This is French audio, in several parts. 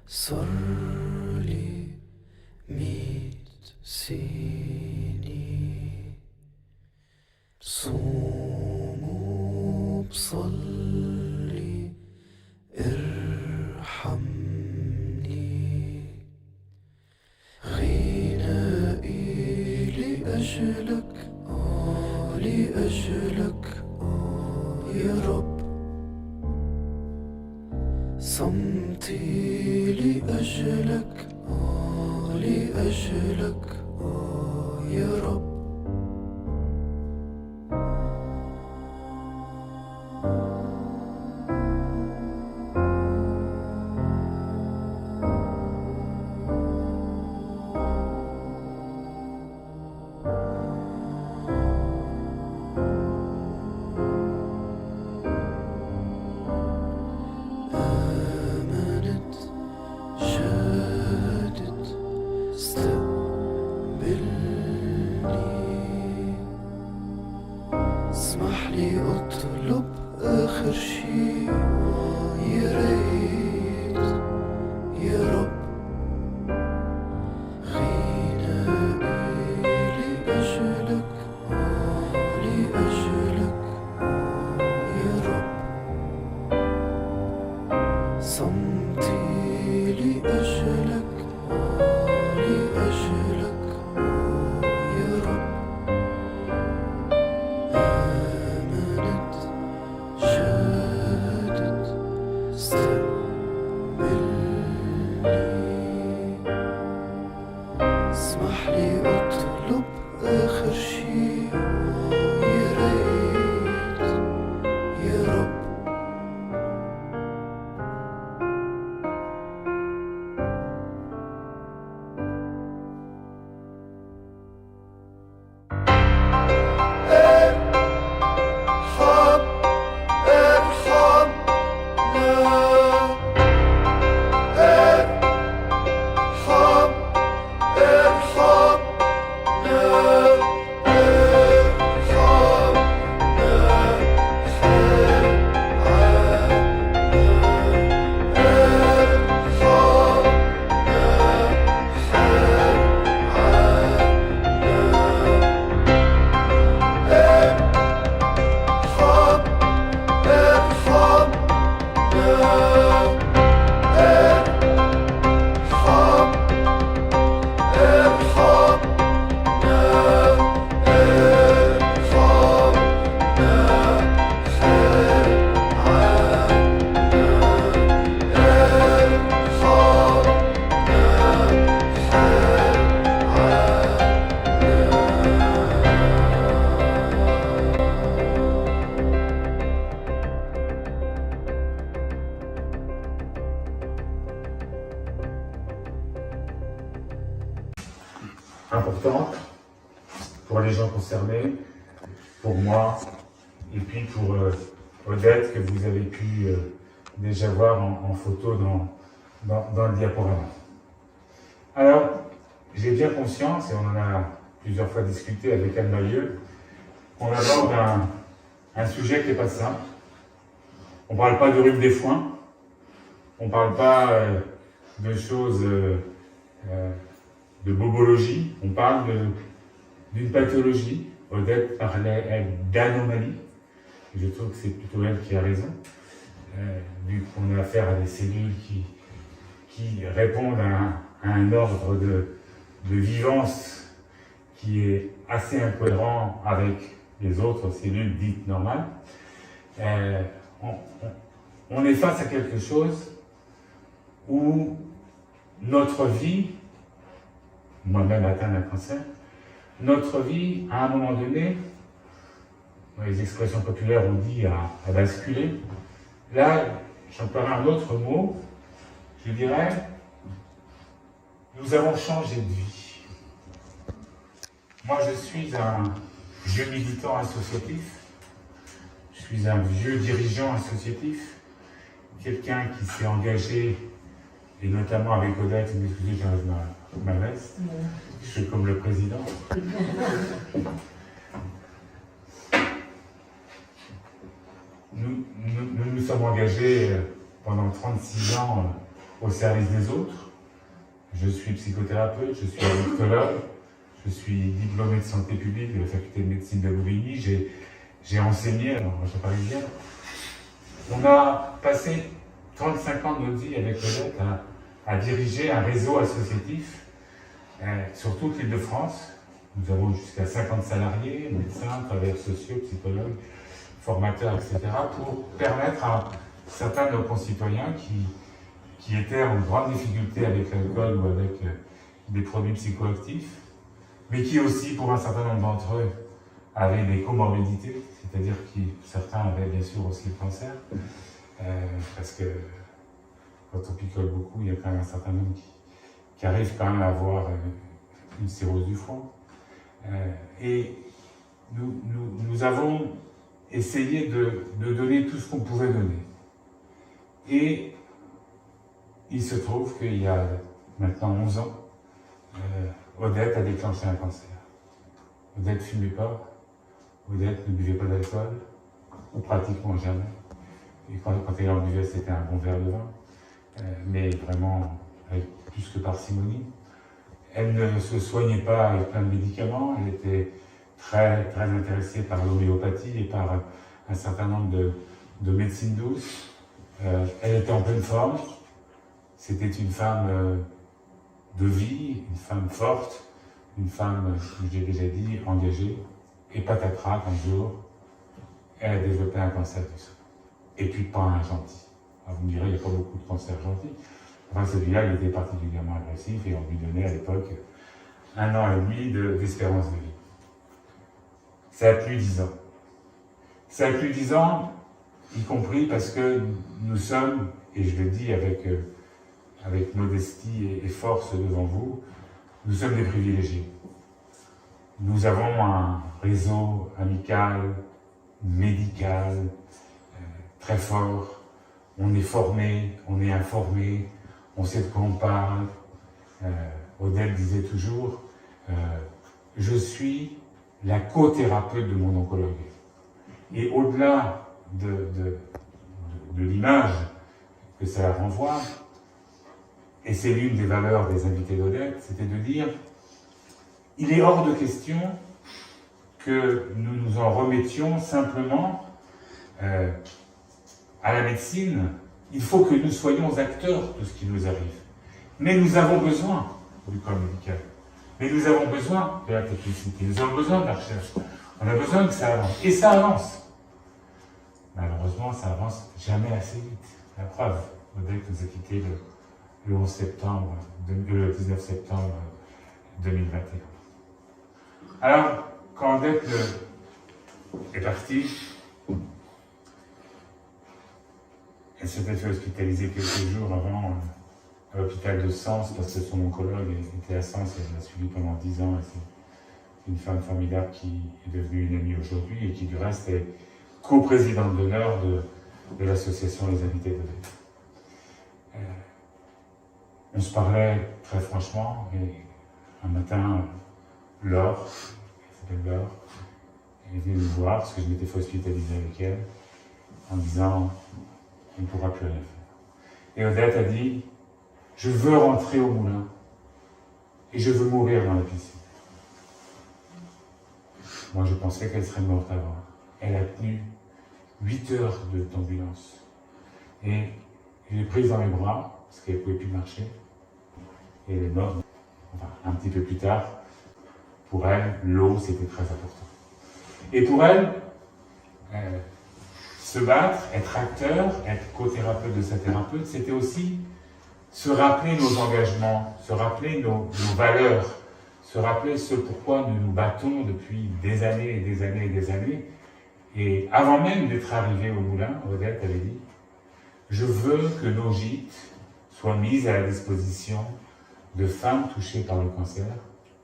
صار لي 100 سنة بصوم وبصلي ارحمني غنائي لأجلك لأجلك يا رب صمتي لأجلك لأجلك يا رب آمنت جادت استقبلني اسمح لي اطلب اخر شي يا ريت يا رب غنائي لأجلك لأجلك يا رب صمتي لأجلك لأجلك يا رب آمنت جادت استقبلني اسمح لي اطلب اخر شي يا ريت يا رب ارحم ارحمنا ارحم ارحمنا Importante pour les gens concernés, pour moi, et puis pour Odette que vous avez pu déjà voir en photo dans le diaporama. Alors, j'ai bien conscience, et on en a plusieurs fois discuté avec Anne Mailleux, qu'on aborde un sujet qui n'est pas simple. On ne parle pas de rhume des foins, on ne parle pas de choses de bobologie, on parle d'une pathologie. Odette parlait d'anomalie, je trouve que c'est plutôt elle qui a raison, vu qu'on a affaire à des cellules qui répondent à un ordre de vivance qui est assez incohérent avec les autres cellules dites normales. On est face à quelque chose où notre vie, moi-même atteint d'un cancer, notre vie, à un moment donné, dans les expressions populaires on dit à basculer. Là, j'emploierai un autre mot, je dirais, nous avons changé de vie. Moi, je suis un vieux militant associatif, je suis un vieux dirigeant associatif, quelqu'un qui s'est engagé, et notamment avec Odette, excusez, j'enlève ma veste, je suis comme le président. Nous nous sommes engagés pendant 36 ans au service des autres. Je suis psychothérapeute, je suis addictologue, je suis diplômé de santé publique de la faculté de médecine de Louvigny, j'ai enseigné en région parisienne. On a passé 35 ans de notre vie avec Odette à diriger un réseau associatif sur toute l'île de France. Nous avons jusqu'à 50 salariés, médecins, travailleurs sociaux, psychologues, formateurs, etc., pour permettre à certains de nos concitoyens qui étaient en grande difficulté avec l'alcool ou avec des produits psychoactifs, mais qui aussi, pour un certain nombre d'entre eux, avaient des comorbidités, c'est-à-dire que certains avaient bien sûr aussi le cancer, parce que quand on picole beaucoup, il y a quand même un certain nombre qui arrivent quand même à avoir une cirrhose du foie. Et nous avons essayé de donner tout ce qu'on pouvait donner. Et il se trouve qu'il y a maintenant 11 ans, Odette a déclenché un cancer. Odette ne fumait pas, Odette ne buvait pas d'alcool, ou pratiquement jamais. Et quand elle en buvait, c'était un bon verre de vin, mais vraiment avec plus que parcimonie. Elle ne se soignait pas avec plein de médicaments, elle était très, très intéressée par l'homéopathie et par un certain nombre de médecines douces. Elle était en pleine forme. C'était une femme de vie, une femme forte, une femme, comme j'ai déjà dit, engagée. Et patatras, un jour, elle a développé un cancer du sein. Et puis pas un gentil. Alors vous me direz, il n'y a pas beaucoup de cancers gentils. Enfin, celui-là, il était particulièrement agressif et on lui donnait à l'époque 1 an et demi d'espérance de vie. Ça a plu 10 ans. Ça a plu 10 ans, y compris parce que nous sommes, et je le dis avec modestie et force devant vous, nous sommes des privilégiés. Nous avons un réseau amical, médical, très fort. On est formé, on est informé, on sait de quoi on parle. Odette disait toujours, je suis la co-thérapeute de mon oncologue. Et au-delà de l'image que ça renvoie, et c'est l'une des valeurs des invités d'Odette, c'était de dire, il est hors de question que nous nous en remettions simplement à la médecine. Il faut que nous soyons acteurs de ce qui nous arrive. Mais nous avons besoin du corps médical. Mais nous avons besoin de la technicité. Nous avons besoin de la recherche. On a besoin que ça avance. Et ça avance. Malheureusement, ça avance jamais assez vite. La preuve, Odette nous a quittés le 19 septembre 2021. Alors, quand Odette est partie, elle s'était fait hospitaliser quelques jours avant à l'hôpital de Sens, parce que son oncologue était à Sens et elle l'a suivi pendant 10 ans. C'est une femme formidable qui est devenue une amie aujourd'hui et qui, du reste, est co-présidente d'honneur de l'association Les Invités d'Odette. On se parlait très franchement et un matin, Laure, elle s'appelle Laure, elle est venue nous voir parce que je m'étais fait hospitaliser avec elle en disant on ne pourra plus rien faire. Et Odette a dit je veux rentrer au moulin et je veux mourir dans la piscine. Moi je pensais qu'elle serait morte avant. Elle a tenu 8 heures d'ambulance. Et je l'ai prise dans mes bras parce qu'elle ne pouvait plus marcher. Et elle est morte. Enfin, un petit peu plus tard, pour elle, l'eau, c'était très important. Et pour elle, se battre, être acteur, être co-thérapeute de sa thérapeute, c'était aussi se rappeler nos engagements, se rappeler nos valeurs, se rappeler ce pourquoi nous nous battons depuis des années et des années et des années. Et avant même d'être arrivé au moulin, Odette avait dit « Je veux que nos gîtes soient mis à la disposition de femmes touchées par le cancer.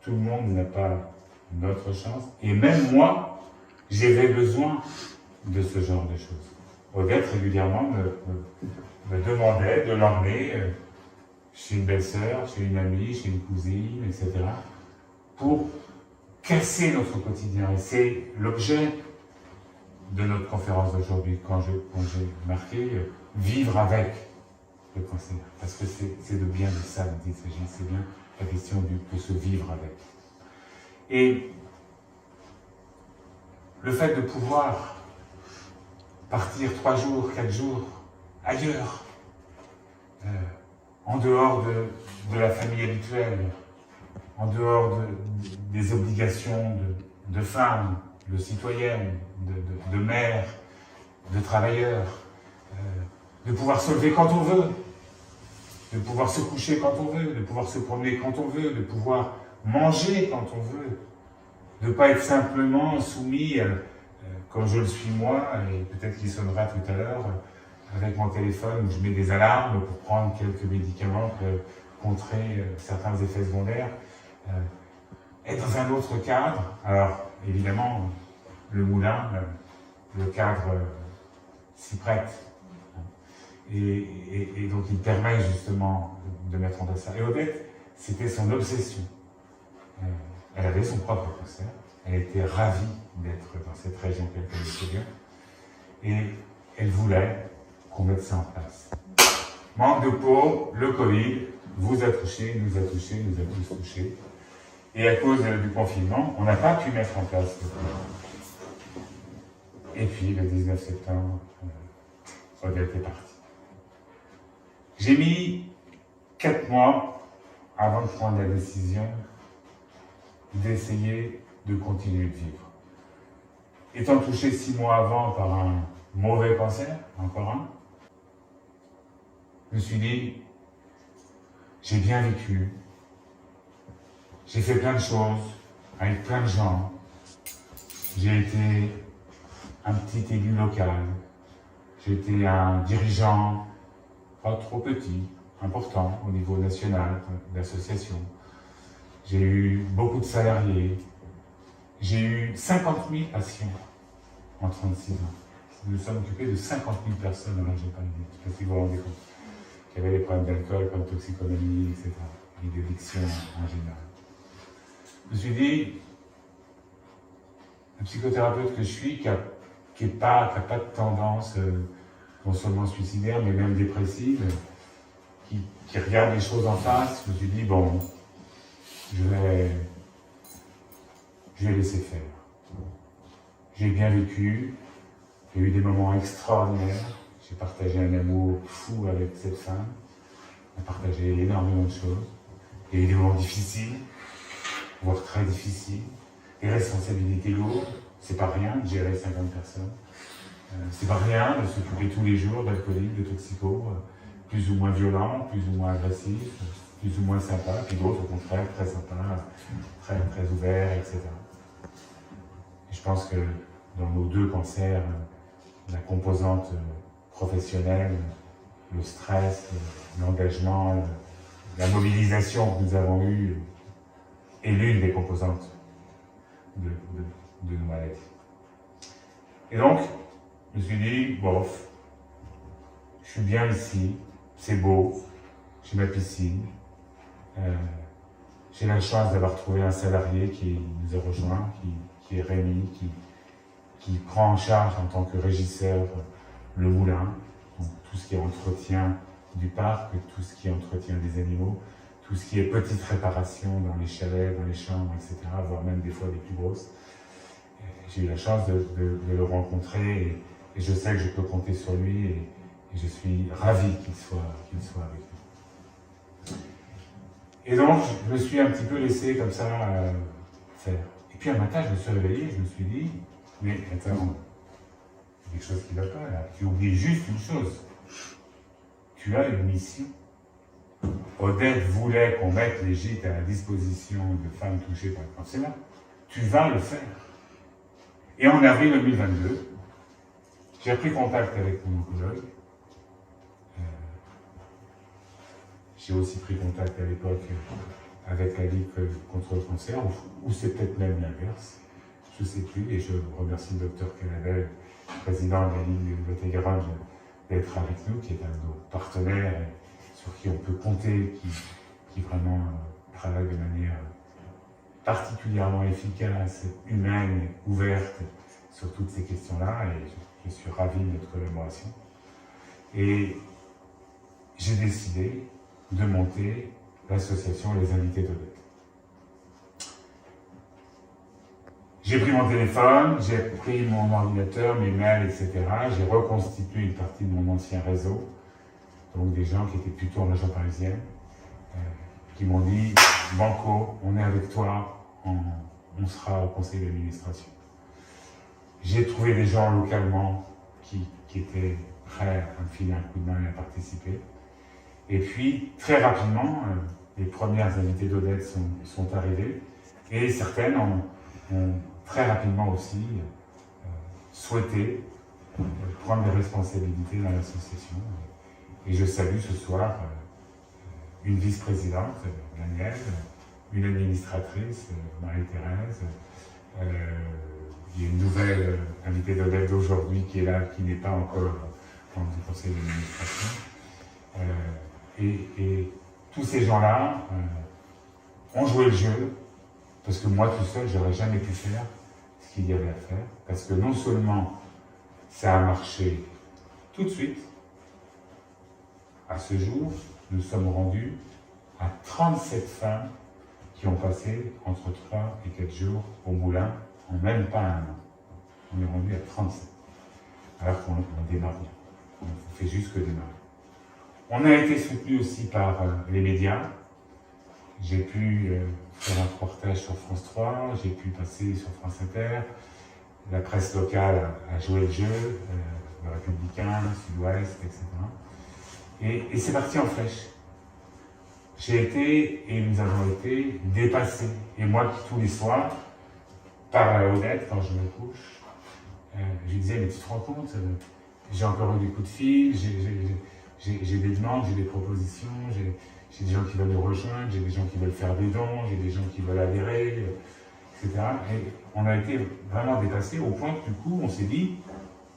Tout le monde n'a pas notre chance. Et même moi, j'avais besoin de ce genre de choses. » Odette régulièrement me demandait de l'emmener chez une belle-sœur, chez une amie, chez une cousine, etc. pour casser notre quotidien. Et c'est l'objet de notre conférence d'aujourd'hui, quand j'ai marqué « Vivre avec ». le cancer. Parce que c'est de bien de ça dont il s'agit, c'est bien la question de se vivre avec. Et le fait de pouvoir partir 3 jours, 4 jours ailleurs, en dehors de la famille habituelle, en dehors des obligations de femme, de citoyenne, de mère, de travailleur, de pouvoir se lever quand on veut, de pouvoir se coucher quand on veut, de pouvoir se promener quand on veut, de pouvoir manger quand on veut, de ne pas être simplement soumis, comme je le suis moi, et peut-être qu'il sonnera tout à l'heure, avec mon téléphone où je mets des alarmes pour prendre quelques médicaments pour contrer certains effets secondaires, être dans un autre cadre. Alors, évidemment, le moulin, le cadre s'y prête. Et donc, il permet justement de mettre en place ça. Et Odette, c'était son obsession. Elle avait son propre cancer. Elle était ravie d'être dans cette région qu'elle connaissait bien. Et elle voulait qu'on mette ça en place. Manque de peau, le Covid vous a touché, nous a touché, nous a tous touchés. Et à cause du confinement, on n'a pas pu mettre en place le Covid. Et puis, le 19 septembre, Odette est partie. J'ai mis 4 mois avant de prendre la décision d'essayer de continuer de vivre. Étant touché 6 mois avant par un mauvais cancer, encore un, je me suis dit, j'ai bien vécu, j'ai fait plein de choses avec plein de gens, j'ai été un petit élu local, j'ai été un dirigeant pas trop petit, important au niveau national d'association. J'ai eu beaucoup de salariés. J'ai eu 50 000 patients en 36 ans. Nous nous sommes occupés de 50 000 personnes dont j'ai pas idée. Je ne sais pas si vous vous rendez compte. Qui avaient des problèmes d'alcool, comme toxicomanie, etc. Et d'addiction en général. Je me suis dit, le psychothérapeute que je suis, qui n'a pas de tendance non seulement suicidaire, mais même dépressive, qui regarde les choses en face, je me suis dit, bon, je vais laisser faire. J'ai bien vécu, j'ai eu des moments extraordinaires, j'ai partagé un amour fou avec cette femme, on a partagé énormément de choses, il y a eu des moments difficiles, voire très difficiles, des responsabilités lourdes, c'est pas rien de gérer 50 personnes. C'est pas rien de s'occuper tous les jours d'alcooliques, de toxicos, plus ou moins violents, plus ou moins agressifs, plus ou moins sympas, puis d'autres au contraire très sympas, très ouverts, etc. Et je pense que dans nos 2 cancers, la composante professionnelle, le stress, l'engagement, la mobilisation que nous avons eue est l'une des composantes de nos maladies. Et donc, je me suis dit, bof, je suis bien ici, c'est beau, j'ai ma piscine, j'ai la chance d'avoir trouvé un salarié qui nous a rejoints, qui est Rémi, qui prend en charge en tant que régisseur le moulin, donc tout ce qui est entretien du parc, tout ce qui est entretien des animaux, tout ce qui est petite réparation dans les chalets, dans les chambres, etc., voire même des fois les plus grosses. J'ai eu la chance de le rencontrer et je sais que je peux compter sur lui et je suis ravi qu'il soit avec nous. Et donc, je me suis un petit peu laissé comme ça faire. Et puis un matin, je me suis réveillé, je me suis dit, mais attends, il y a quelque chose qui ne va pas là. Tu oublies juste une chose. Tu as une mission. Odette voulait qu'on mette les gîtes à la disposition de femmes touchées par le cancer. Tu vas le faire. Et en avril 2022, j'ai pris contact avec mon oncologue. J'ai aussi pris contact à l'époque avec la Ligue contre le cancer, ou c'est peut-être même l'inverse, je ne sais plus, et je remercie le docteur Canadel, président de la Ligue de Lot-et-Garonne, d'être avec nous, qui est un de nos partenaires, et sur qui on peut compter, qui vraiment travaille de manière particulièrement efficace, humaine, ouverte sur toutes ces questions-là, et je suis ravi de notre collaboration. Et j'ai décidé de monter l'association Les Invités d'Odette. J'ai pris mon téléphone, j'ai pris mon ordinateur, mes mails, etc. J'ai reconstitué une partie de mon ancien réseau, donc des gens qui étaient plutôt en région parisienne, qui m'ont dit « Banco, on est avec toi, on sera au conseil d'administration ». J'ai trouvé des gens localement qui étaient prêts à me filer un coup de main et à participer. Et puis, très rapidement, les premières invités d'Odette sont arrivées, et certaines ont très rapidement aussi souhaité prendre des responsabilités dans l'association. Et je salue ce soir une vice-présidente, Danielle, une administratrice, Marie-Thérèse, il y a une nouvelle invitée d'Odette d'aujourd'hui qui est là, qui n'est pas encore dans le conseil d'administration. Et tous ces gens-là ont joué le jeu, parce que moi tout seul, j'aurais jamais pu faire ce qu'il y avait à faire, parce que non seulement ça a marché tout de suite, à ce jour, nous sommes rendus à 37 femmes qui ont passé entre 3 et 4 jours au moulin, en même pas un an. On est rendu à 37, alors qu'on démarre bien. On fait juste que démarrer. On a été soutenu aussi par les médias. J'ai pu faire un reportage sur France 3, j'ai pu passer sur France Inter. La presse locale a joué le jeu, le Républicain, Sud-Ouest, etc. Et c'est parti en flèche. J'ai été, et nous avons été, dépassés. Et moi qui tous les soirs, par la Odette, quand je me couche, je disais, mais tu te rends compte, j'ai encore eu des coups de fil, j'ai des demandes, j'ai des propositions, j'ai des gens qui veulent nous rejoindre, j'ai des gens qui veulent faire des dons, j'ai des gens qui veulent adhérer, etc. Et on a été vraiment dépassés au point que du coup, on s'est dit,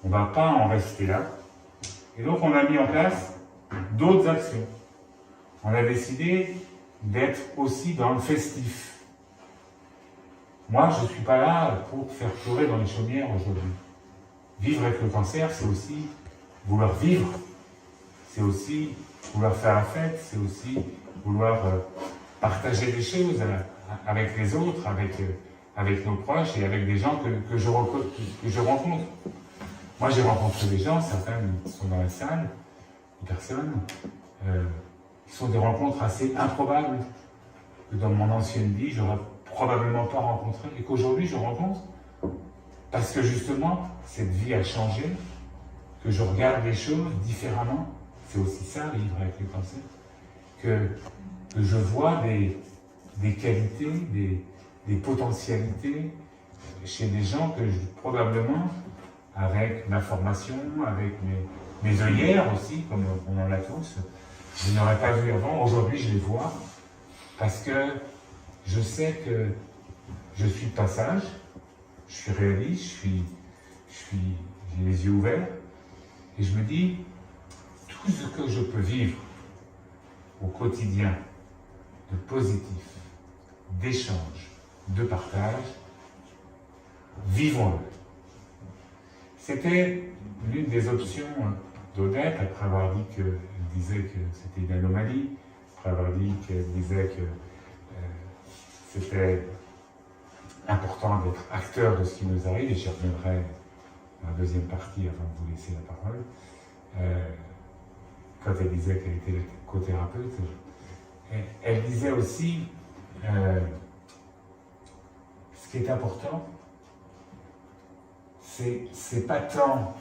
on ne va pas en rester là. Et donc, on a mis en place d'autres actions. On a décidé d'être aussi dans le festif. Moi, je ne suis pas là pour faire pleurer dans les chaumières aujourd'hui. Vivre avec le cancer, c'est aussi vouloir vivre. C'est aussi vouloir faire la fête, c'est aussi vouloir partager des choses avec les autres, avec nos proches et avec des gens que je rencontre. Moi, j'ai rencontré des gens, certains qui sont dans la salle, des personnes, qui sont des rencontres assez improbables, que dans mon ancienne vie, j'aurais probablement pas rencontré, et qu'aujourd'hui, je rencontre, parce que justement, cette vie a changé, que je regarde les choses différemment. C'est aussi ça, vivre avec le cancer, que je vois des qualités, des potentialités chez des gens que probablement, avec ma formation, avec mes œillères aussi, comme on en a tous, je n'aurais pas vu avant. Aujourd'hui, je les vois parce que je sais que je suis de passage, je suis réaliste, j'ai les yeux ouverts, et je me dis, tout ce que je peux vivre au quotidien, de positif, d'échange, de partage, vivons-le. C'était l'une des options d'Odette, après avoir dit qu'elle disait que c'était une anomalie, après avoir dit qu'elle disait que c'était important d'être acteur de ce qui nous arrive, et j'y reviendrai dans la deuxième partie avant de vous laisser la parole. Quand elle disait qu'elle était co-thérapeute, elle disait aussi ce qui est important, c'est pas tant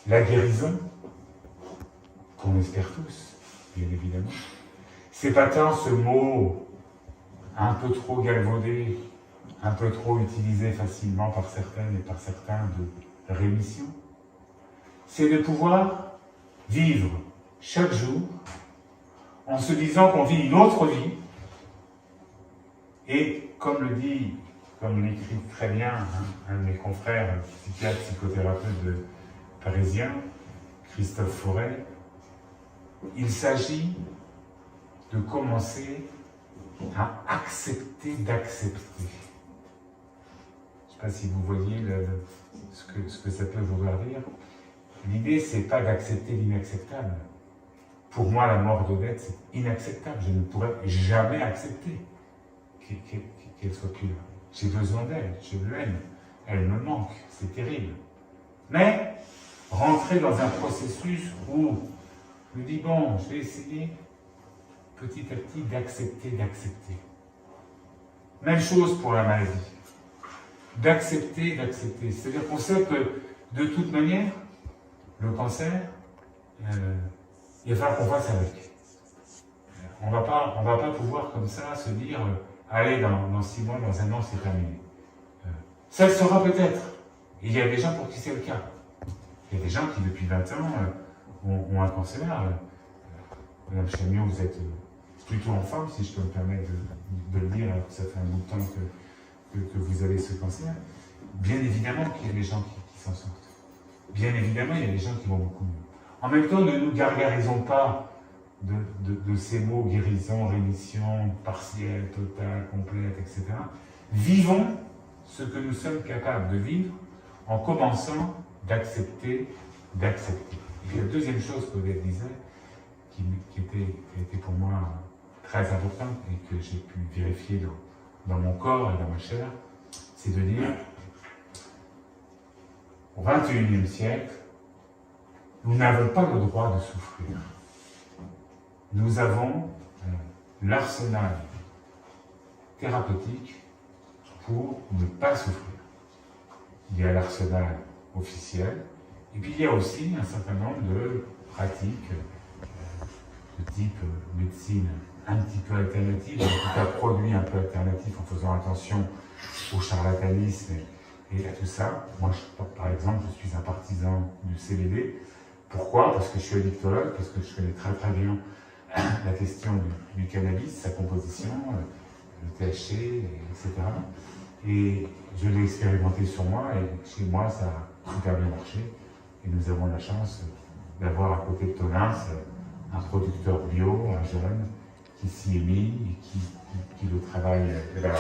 la guérison, qu'on espère tous, bien évidemment, c'est pas tant ce mot un peu trop galvaudé, un peu trop utilisé facilement par certaines et par certains de rémission, c'est de pouvoir vivre chaque jour en se disant qu'on vit une autre vie, et comme l'écrit très bien un de mes confrères psychiatres, psychothérapeutes parisiens, Christophe Forêt, il s'agit de commencer à accepter d'accepter. Je ne sais pas si vous voyez ce que ça peut vouloir dire. L'idée, c'est pas d'accepter l'inacceptable, Pour moi, la mort d'Odette, c'est inacceptable. Je ne pourrais jamais accepter qu'elle soit plus là. J'ai besoin d'elle, je l'aime, elle me manque, c'est terrible. Mais rentrer dans un processus où je me dis, bon, je vais essayer petit à petit d'accepter. Même chose pour la maladie. D'accepter. C'est-à-dire qu'on sait que, de toute manière, le cancer, il va falloir qu'on fasse avec. On va pas pouvoir comme ça se dire, allez, dans 6 mois, dans 1 an, c'est terminé. Ça le sera peut-être. Et il y a des gens pour qui c'est le cas. Il y a des gens qui, depuis 20 ans, ont un cancer. Madame Chamiot, vous êtes plutôt en forme, si je peux me permettre de le dire, alors que ça fait un bout de temps que vous avez ce cancer. Bien évidemment qu'il y a des gens qui s'en sortent. Bien évidemment, il y a des gens qui vont beaucoup mieux. En même temps, ne nous gargarisons pas de ces mots guérison, rémission, partielle, totale, complète, etc. Vivons ce que nous sommes capables de vivre en commençant d'accepter. Et puis la deuxième chose qu'Odette disait, qui a été pour moi très importante et que j'ai pu vérifier dans mon corps et dans ma chair, c'est de dire, au XXIe siècle, nous n'avons pas le droit de souffrir. Nous avons l'arsenal thérapeutique pour ne pas souffrir. Il y a l'arsenal officiel, et puis il y a aussi un certain nombre de pratiques de type médecine un petit peu alternative, en tout cas produits un peu alternatifs en faisant attention au charlatanisme et à tout ça. Moi, par exemple, je suis un partisan du CBD. Pourquoi? Parce que je suis addictologue, parce que je connais très très bien la question du cannabis, sa composition, le THC, etc. Et je l'ai expérimenté sur moi, et chez moi, ça a super bien marché. Et nous avons la chance d'avoir à côté de Tonins un producteur bio, un jeune, qui s'y est mis et qui le travaille là.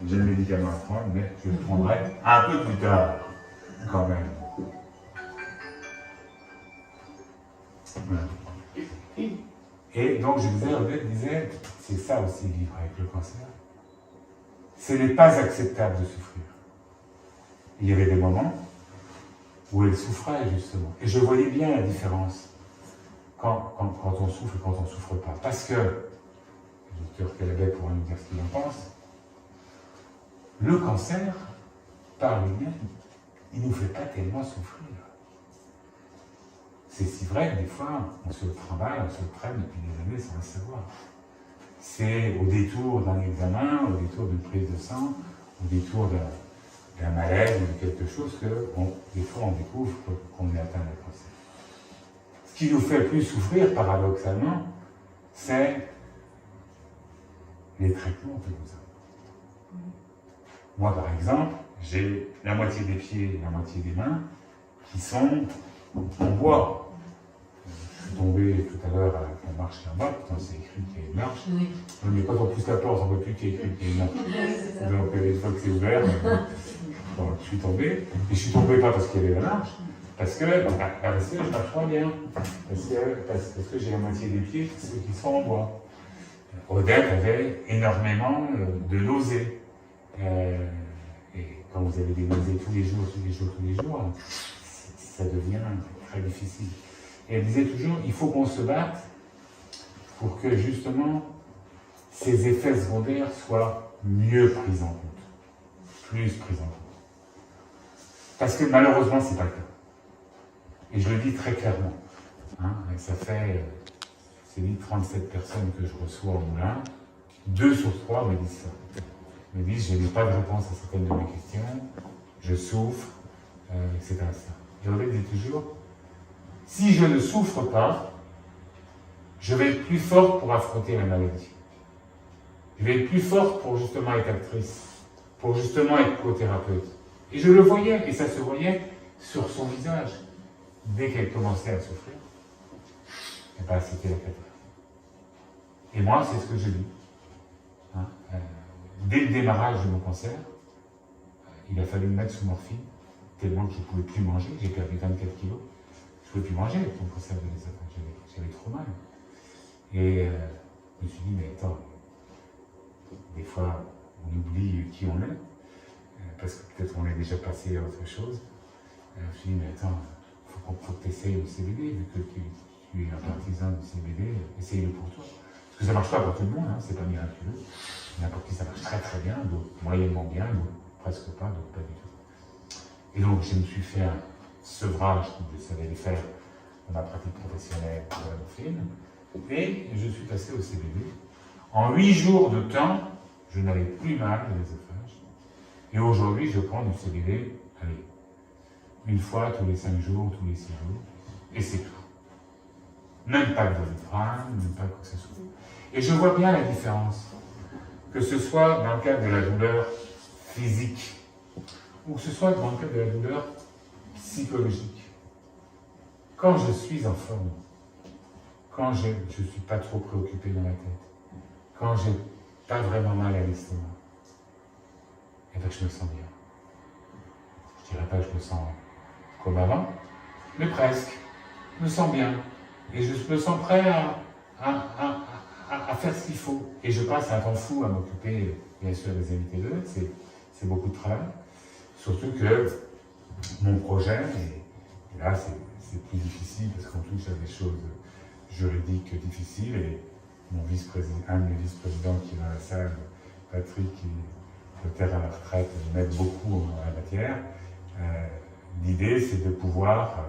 J'ai le médicament à prendre, mais je le prendrai un peu plus tard, quand même. Voilà. Et donc je disais, Odette disait, c'est ça aussi vivre avec le cancer. Ce n'est pas acceptable de souffrir. Il y avait des moments où elle souffrait justement. Et je voyais bien la différence quand on souffre et quand on ne souffre pas. Parce que, le docteur Calabet pourra nous dire ce qu'il en pense, le cancer, par lui-même, il ne nous fait pas tellement souffrir. C'est si vrai que des fois, on se le travaille, on se le traîne depuis des années sans le savoir. C'est au détour d'un examen, au détour d'une prise de sang, au détour d'un malaise ou de quelque chose que, des fois, on découvre qu'on est atteint d'un cancer. Ce qui nous fait plus souffrir, paradoxalement, c'est les traitements que nous avons. Moi, par exemple, j'ai la moitié des pieds et la moitié des mains qui sont en bois. Je suis tombé tout à l'heure avec la marche là-bas, pourtant c'est écrit qu'il y a une marche. Oui. Mais quand on pousse la porte, on ne voit plus qu'il y a écrit qu'il y a une marche. Donc, une fois que c'est ouvert, bon, je suis tombé. Et je suis tombé pas parce qu'il y avait la marche, parce que je marche pas bien. Parce que j'ai la moitié des pieds qui sont en bois. Odette avait énormément de nausées. Et quand vous avez des nausées tous les jours, ça devient très difficile. Et elle disait toujours, il faut qu'on se batte pour que justement ces effets secondaires soient mieux pris en compte, plus pris en compte. Parce que malheureusement, ce n'est pas le cas. Et je le dis très clairement. Et ça fait, c'est dit 37 personnes que je reçois au moulin, 2 sur 3 me disent ça. Me disent, je n'ai pas de réponse à certaines de mes questions, je souffre, etc. Et on dit toujours, si je ne souffre pas, je vais être plus fort pour affronter la maladie. Je vais être plus fort pour justement être actrice, pour justement être co-thérapeute. Et je le voyais, et ça se voyait sur son visage. Dès qu'elle commençait à souffrir, et ben, c'était la catastrophe. Et moi, c'est ce que je dis. Dès le démarrage de mon cancer, il a fallu me mettre sous morphine, tellement que je ne pouvais plus manger, j'ai perdu 24 kilos. Je pouvais plus manger avec mon cancer de l'œsophage, j'avais trop mal. Et je me suis dit, mais attends, des fois, on oublie qui on est, parce que peut-être on est déjà passé à autre chose. Je me suis dit, mais attends, faut que tu essayes le CBD, vu que tu es un partisan du CBD, essaye-le pour toi. Parce que ça ne marche pas pour tout le monde, hein, c'est pas miraculeux. N'importe qui, ça marche très très bien, d'autres moyennement bien, d'autres presque pas, d'autres pas du tout. Et donc, je me suis fait un sevrage, je savais le faire dans ma pratique professionnelle de la morphine, et je suis passé au CBD. En 8 jours de temps, je n'avais plus mal de l'œsophage. Et aujourd'hui, je prends du CBD, allez, une fois tous les 5 jours, tous les 6 jours, et c'est tout. Même pas de Doliprane, même pas quoi que ce soit. Et je vois bien la différence, que ce soit dans le cadre de la douleur physique, ou que ce soit dans le cadre de la douleur psychologique. Quand je suis en forme, quand je ne suis pas trop préoccupé dans la tête, quand j'ai pas vraiment mal à l'estomac, et bien je me sens bien. Je dirais pas que je me sens comme avant, mais presque. Je me sens bien. Et je me sens prêt à faire ce qu'il faut. Et je passe un temps fou à m'occuper, bien sûr, des invités de l'aide. C'est beaucoup de travail. Surtout que mon projet, et là c'est plus difficile parce qu'on touche à des choses juridiques difficiles. Et mon vice-président, un de mes vice-présidents qui est dans la salle, Patrick, qui peut-être à la retraite, m'aide beaucoup en la matière. L'idée, c'est de pouvoir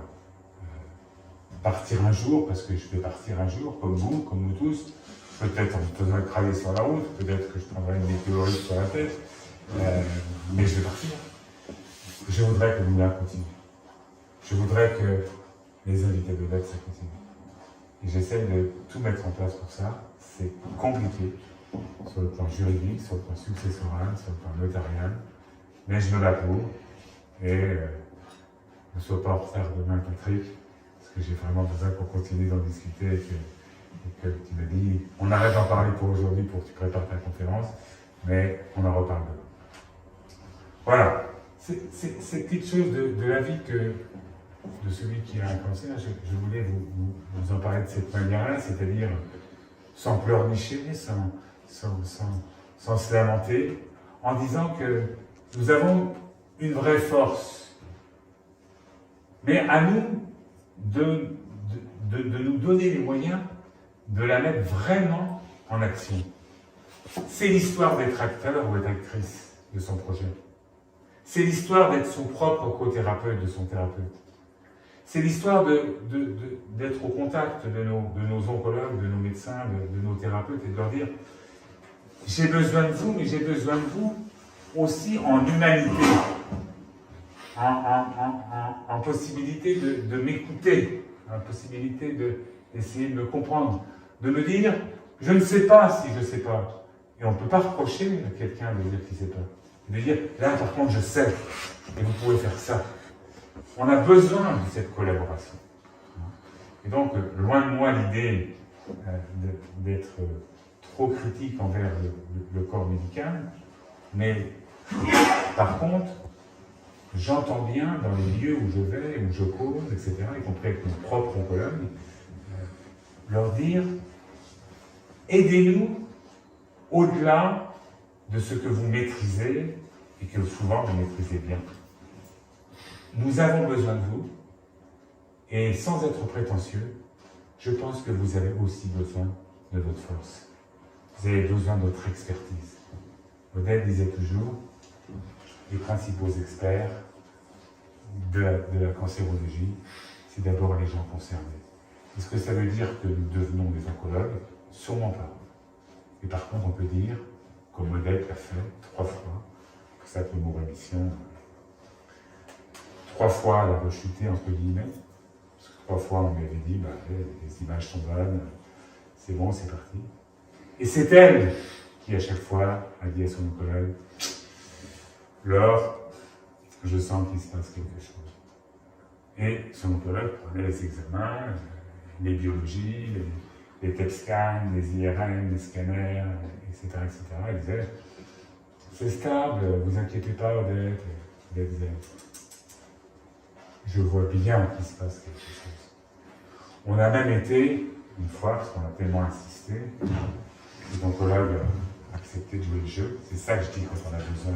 partir un jour, parce que je vais partir un jour, comme vous, comme nous tous, peut-être en me faisant écraser sur la route, peut-être que je prendrai une météorite sur la tête, mais je vais partir. Je voudrais que vous la continuez. Je voudrais que les invités de l'aide, ça continue. Et j'essaie de tout mettre en place pour ça. C'est compliqué, sur le plan juridique, sur le plan successoral, sur le plan notarial, mais je me bats pour, et ne sois pas en retard demain, Patrick, parce que j'ai vraiment besoin qu'on continue d'en discuter et que tu me dis, on arrête d'en parler pour aujourd'hui pour que tu prépares ta conférence, mais on en reparle demain. Voilà, c'est quelque chose de la vie de celui qui a un cancer. Je voulais vous en parler de cette manière-là, c'est-à-dire sans pleurnicher, sans se lamenter, en disant que nous avons une vraie force. Mais à nous de nous donner les moyens de la mettre vraiment en action. C'est l'histoire d'être acteur ou être actrice de son projet. C'est l'histoire d'être son propre co-thérapeute de son thérapeute. C'est l'histoire d'être au contact de nos oncologues, de nos médecins, de nos thérapeutes et de leur dire « j'ai besoin de vous, mais j'ai besoin de vous aussi en humanité ». En possibilité de m'écouter, en possibilité d'essayer de me comprendre, de me dire, je ne sais pas si je ne sais pas. Et on ne peut pas reprocher à quelqu'un de dire qu'il ne sait pas. De dire, là par contre je sais, et vous pouvez faire ça. On a besoin de cette collaboration. Et donc, loin de moi l'idée d'être trop critique envers le corps médical, mais par contre, j'entends bien dans les lieux où je vais, où je cause, etc., y compris avec mon propre oncologue, leur dire aidez-nous au-delà de ce que vous maîtrisez et que souvent vous maîtrisez bien. Nous avons besoin de vous et sans être prétentieux, je pense que vous avez aussi besoin de votre force. Vous avez besoin de votre expertise. Odette disait toujours les principaux experts de la cancérologie, c'est d'abord les gens concernés. Est-ce que ça veut dire que nous devenons des oncologues? Sûrement pas. Et par contre, on peut dire, comme Odette l'a fait 3 fois, que ça peut mourir mission. 3 fois, elle a rechuté, entre guillemets, parce que 3 fois, on lui avait dit, les images sont bonnes, c'est bon, c'est parti. Et c'est elle qui, à chaque fois, a dit à son oncologue, Laure, je sens qu'il se passe quelque chose. Et son oncologue prenait les examens, les biologies, les PET scans, les IRM, les scanners, etc. Il disait, c'est stable, vous inquiétez pas, Odette. Il disait, je vois bien qu'il se passe quelque chose. On a même été, une fois, parce qu'on a tellement insisté, les oncologues ont accepté de jouer le jeu. C'est ça que je dis quand on a besoin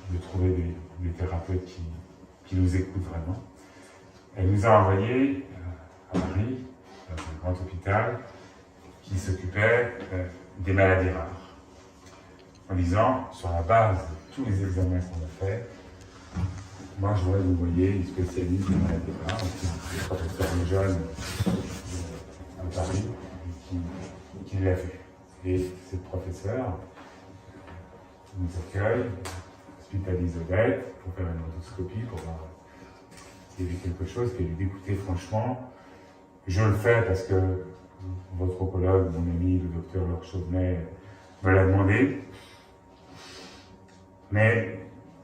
de trouver des thérapeutes qui nous écoutent vraiment. Elle nous a envoyés à Paris, dans un grand hôpital, qui s'occupait des maladies rares. En disant, sur la base de tous les examens qu'on a faits, moi je voudrais que vous voyez une spécialiste des maladies rares, le professeur Lejeune à Paris, qui l'a vu. Et cette professeure nous accueille, hospitalise Odette pour faire une endoscopie, pour voir s'il y avait quelque chose, puis elle dit écoutez, franchement, je le fais parce que votre oncologue, mon ami, le docteur Laure Chauvenet, me l'a demandé. Mais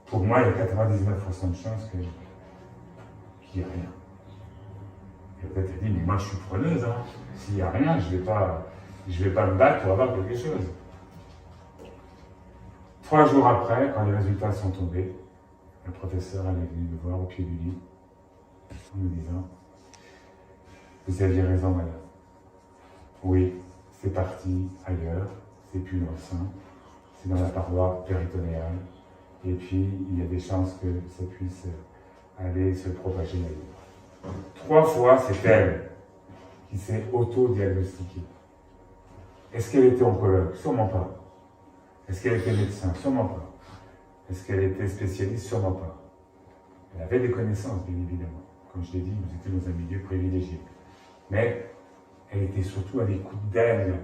pour moi, il y a 99% de chances qu'il n'y ait rien. Et peut-être elle dit, mais moi je suis preneuse, hein. S'il n'y a rien, je vais pas me battre pour avoir quelque chose. 3 jours après, quand les résultats sont tombés, le professeur elle est venu me voir au pied du lit en me disant vous aviez raison, madame. Oui, c'est parti ailleurs, c'est plus dans le sein, c'est dans la paroi péritonéale, et puis il y a des chances que ça puisse aller se propager ailleurs. 3 fois, c'est elle qui s'est auto-diagnostiquée. Est-ce qu'elle était oncologue? Sûrement pas. Est-ce qu'elle était médecin? Sûrement pas. Est-ce qu'elle était spécialiste? Sûrement pas. Elle avait des connaissances, bien évidemment. Comme je l'ai dit, nous étions dans un milieu privilégié. Mais elle était surtout à l'écoute d'elle,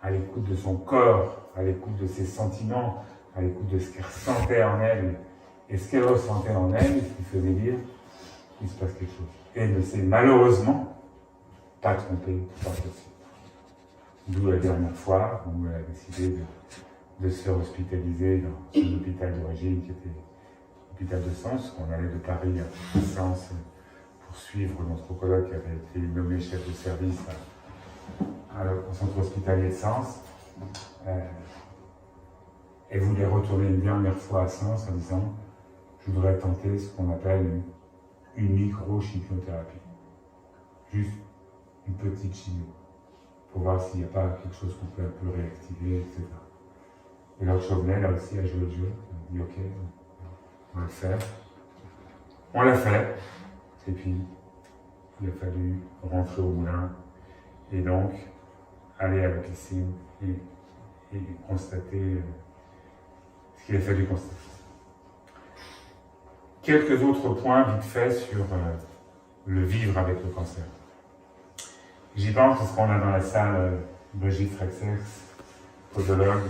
à l'écoute de son corps, à l'écoute de ses sentiments, à l'écoute de ce qu'elle ressentait en elle. Et ce qu'elle ressentait en elle, qui faisait dire qu'il se passe quelque chose. Et elle ne s'est malheureusement pas trompée par ceci. D'où la dernière fois où elle a décidé de se faire hospitaliser dans son hôpital d'origine, qui était l'hôpital de Sens, qu'on allait de Paris à Sens pour suivre notre oncologue qui avait été nommé chef de service au centre hospitalier de Sens. Elle voulait retourner une dernière fois à Sens en disant je voudrais tenter ce qu'on appelle une micro-chimiothérapie. Juste une petite chimio, pour voir s'il n'y a pas quelque chose qu'on peut un peu réactiver, etc. Et Laure Chauvenet, là aussi, a joué le jeu. Elle a dit, ok, on va le faire. On l'a fait. Et puis, il a fallu rentrer au moulin. Et donc, aller à la piscine et constater ce qu'il a fallu constater. Quelques autres points vite fait sur le vivre avec le cancer. J'y pense parce qu'on a dans la salle Brigitte Frexex, podologue,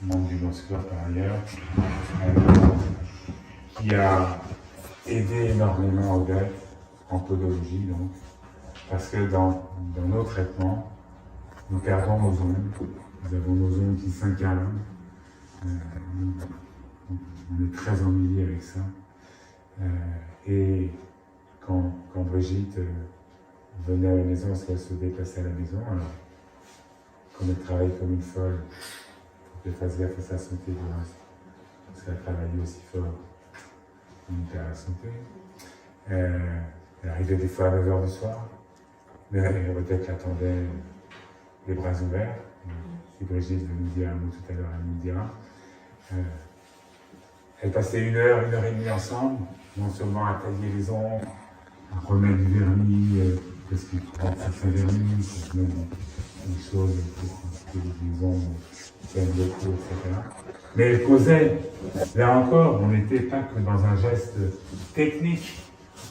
membre du Bonscur par ailleurs, qui a aidé énormément Odette en podologie, donc, parce que dans nos traitements, nous perdons nos ongles, nous avons nos ongles qui s'incarnent, on est très ennuyé avec ça. Et quand Brigitte venait à la maison, parce qu'elle se déplaçait à la maison, alors comme elle travaille comme une folle, pour qu'elle fasse gaffe à sa santé, parce qu'elle travaillait aussi fort, on était à la santé. Elle arrivait des fois à 9h du soir, mais peut-être l'attendait les bras ouverts. Si Brigitte veut nous dire un mot tout à l'heure, elle nous dira. Elle passait 1 heure, 1 heure et demie ensemble, non seulement à tailler les ongles, à remettre du vernis, parce qu'il prend certains vernis, pour mettre des choses pour que les ongles tiennent beaucoup, etc. Mais elle causait, là encore, on n'était pas que dans un geste technique,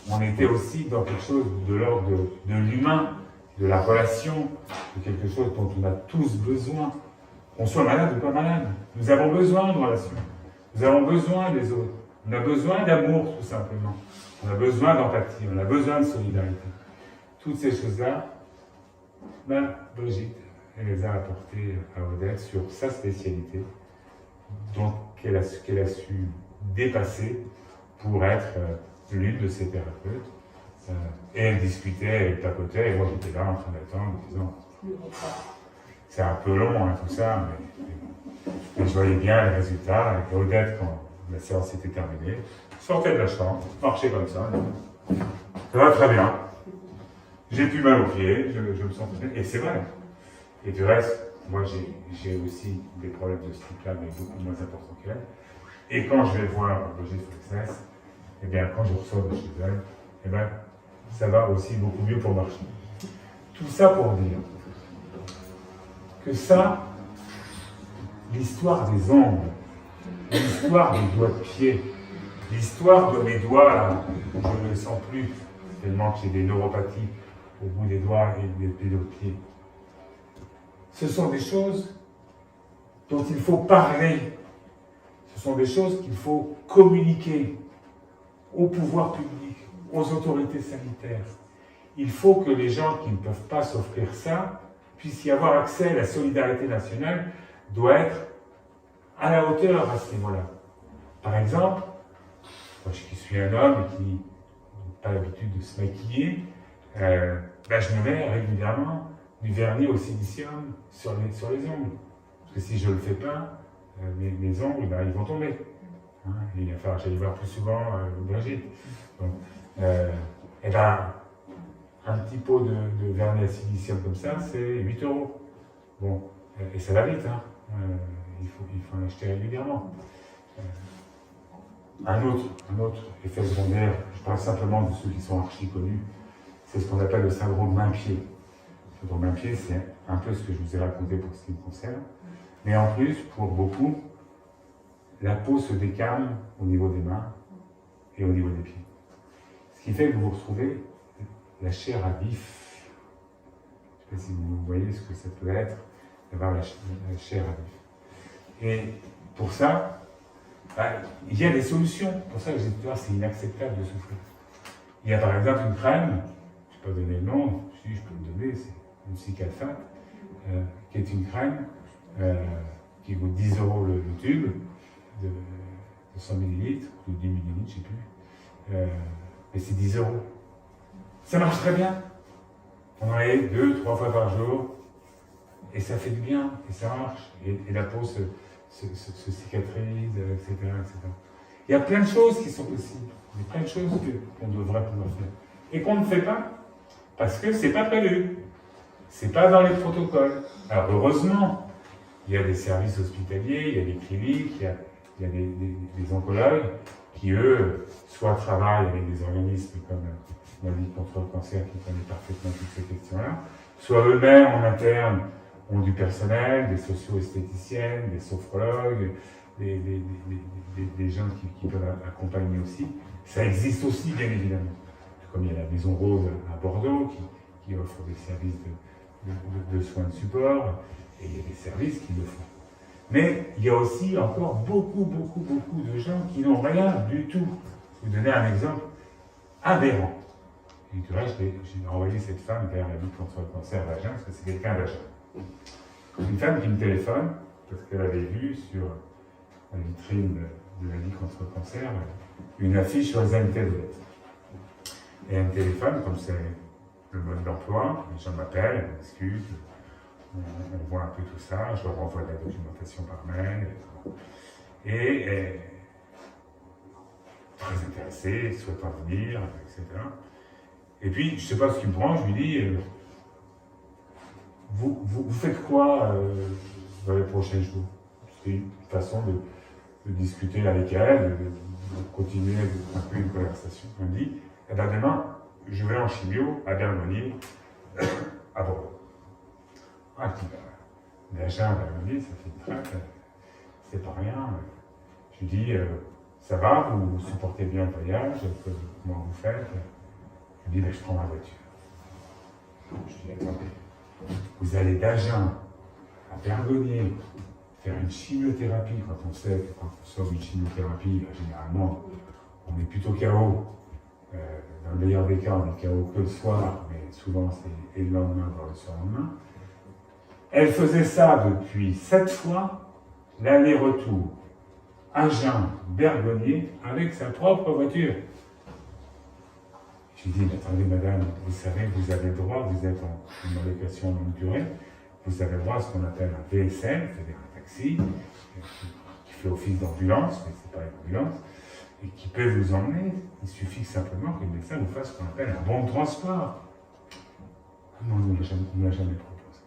on était aussi dans quelque chose de l'ordre de l'humain, de la relation, de quelque chose dont on a tous besoin. Qu'on soit malade ou pas malade, nous avons besoin de relations. Nous avons besoin des autres. On a besoin d'amour, tout simplement. On a besoin d'empathie, on a besoin de solidarité. Toutes ces choses-là, Brigitte, elle les a apportées à Odette sur sa spécialité, donc qu'elle a su dépasser pour être l'une de ses thérapeutes. Et elle discutait, elle papotait, et moi j'étais là en train d'attendre, en disant c'est un peu long hein, tout ça, mais je voyais bien les résultats. Et Odette, quand la séance était terminée, sortait de la chambre, marchait comme ça va très bien. J'ai plus mal aux pieds, je me sens bien. Et c'est vrai. Et du reste, moi j'ai aussi des problèmes de ce type-là, mais beaucoup moins importants qu'elle. Et quand je vais voir Brigitte Frexness, eh bien quand je ressors de chez elle, eh bien ça va aussi beaucoup mieux pour marcher. Tout ça pour dire que ça, l'histoire des ongles, l'histoire des doigts de pied, l'histoire de mes doigts, là, je ne le sens plus, tellement que j'ai des neuropathies au bout des doigts et des pieds. Ce sont des choses dont il faut parler. Ce sont des choses qu'il faut communiquer au pouvoir public, aux autorités sanitaires. Il faut que les gens qui ne peuvent pas s'offrir ça puissent y avoir accès. La solidarité nationale doit être à la hauteur à ce niveau-là. Par exemple, moi qui suis un homme et qui n'a pas l'habitude de se maquiller, je me mets régulièrement du vernis au silicium sur les ongles. Parce que si je ne le fais pas, mes ongles, ils vont tomber. Hein, et il va falloir que j'aille voir plus souvent Brigitte. Donc, un petit pot de vernis à silicium comme ça, c'est 8 €. Bon, et ça va vite, hein. Il faut en acheter régulièrement. Un autre effet secondaire, je parle simplement de ceux qui sont archi connus, c'est ce qu'on appelle le syndrome main-pied. Le syndrome main-pied, c'est un peu ce que je vous ai raconté pour ce qui me concerne. Mais en plus, pour beaucoup, la peau se décame au niveau des mains et au niveau des pieds. Ce qui fait que vous vous retrouvez la chair à vif. Je ne sais pas si vous voyez ce que ça peut être d'avoir la chair à vif. Et pour ça, il y a des solutions. Pour ça que j'ai dit, c'est inacceptable de souffrir. Il y a par exemple une crème, je ne vais pas donner le nom, si je peux le donner, c'est une Cicalfate, qui est une crème qui coûte 10 € le tube, de 100 ml, ou 10 ml, je ne sais plus. Mais c'est 10 €. Ça marche très bien. On en a 2-3 fois par jour, et ça fait du bien, et ça marche. Et la peau se cicatrise, etc., etc. Il y a plein de choses qui sont possibles. Il y a plein de choses qu'on devrait pouvoir faire. Et qu'on ne fait pas, parce que ce n'est pas prévu. Ce n'est pas dans les protocoles. Alors heureusement, il y a des services hospitaliers, il y a des cliniques, il y a des oncologues qui, eux, soit travaillent avec des organismes comme la Ligue contre le cancer qui connaît parfaitement toutes ces questions-là, soit eux-mêmes en interne ont du personnel, des socio-esthéticiennes, des sophrologues, des gens qui peuvent accompagner aussi. Ça existe aussi, bien évidemment. Comme il y a la Maison Rose à Bordeaux qui offre des services de soins de support, et il y a des services qui le font. Mais il y a aussi encore beaucoup de gens qui n'ont rien du tout. Je vais vous donner un exemple aberrant. Et du reste, j'ai envoyé cette femme vers la Ligue contre le cancer vagin, parce que c'est quelqu'un vagin. Une femme qui me téléphone, parce qu'elle avait vu sur la vitrine de la Ligue contre le cancer une affiche sur les antélopetes. Et elle me téléphone, comme c'est le mode d'emploi, les gens m'appellent, elles m'excusent, on voit un peu tout ça, je leur renvoie de la documentation par mail, et très intéressée, souhaitant venir, etc. Et puis, je ne sais pas ce qui me prend, je lui dis, vous faites quoi dans les prochains jours? C'est une façon de discuter avec elle, de continuer un peu une conversation. Elle me dit, eh ben demain, je vais en chimio à Bergonier, à Bordeaux. Ah, je dis, déjà à Bergonier, ça fait une traite, c'est pas rien. Je lui dis, ça va, vous supportez bien le voyage, comment vous faites? Elle me dit, je prends ma voiture. Je lui dis, attendez, vous allez d'Agen à Bergonier faire une chimiothérapie, quand on sait que quand on sort d'une chimiothérapie, généralement, on est plutôt KO. Dans le meilleur des cas, on est KO que le soir, mais souvent c'est le lendemain, voire le surlendemain. Elle faisait ça depuis 7 fois, l'aller-retour Agen-Bergonier avec sa propre voiture. Je lui dis, mais attendez madame, vous savez, vous avez le droit, vous êtes en allocation longue durée, vous avez le droit à ce qu'on appelle un VSL, c'est-à-dire un taxi, qui fait office d'ambulance, mais ce n'est pas une ambulance, et qui peut vous emmener. Il suffit simplement que le médecin vous fasse ce qu'on appelle un bon de transport. Non, on ne l'a jamais proposé.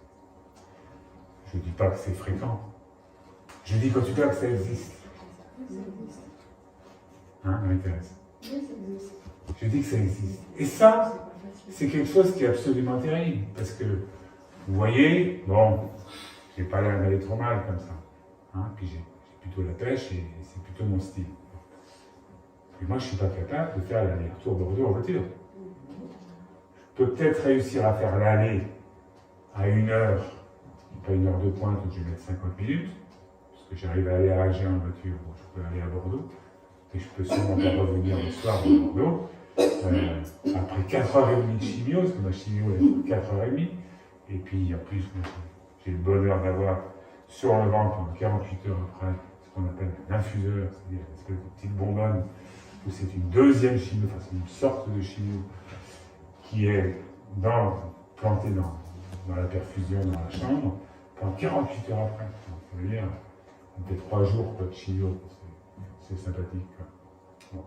Je ne dis pas que c'est fréquent. Je dis qu'en tout cas que ça existe. Hein, Marie-Thérèse? Je dis que ça existe. Et ça, c'est quelque chose qui est absolument terrible. Parce que, vous voyez, bon, j'ai pas l'air d'aller trop mal comme ça. Hein, puis j'ai plutôt la pêche et c'est plutôt mon style. Et moi, je ne suis pas capable de faire l'aller-retour Bordeaux en voiture. Je peux peut-être réussir à faire l'aller à 1 heure, pas 1 heure de pointe où je vais mettre 50 minutes, parce que j'arrive à aller à Agen en voiture, bon, je peux aller à Bordeaux, et je peux sûrement pas revenir le soir de Bordeaux, après 4h30 de chimio, parce que ma chimio est 4h30, et puis en plus, moi, j'ai le bonheur d'avoir sur le ventre pendant 48 heures après ce qu'on appelle un infuseur, c'est-à-dire une espèce de petite bonbonne, où c'est une deuxième chimio, enfin c'est une sorte de chimio qui est plantée dans la perfusion, dans la chambre, pendant 48 heures après. Donc, ça veut dire, on fait 3 jours pas de chimio, c'est sympathique. Quoi. Bon,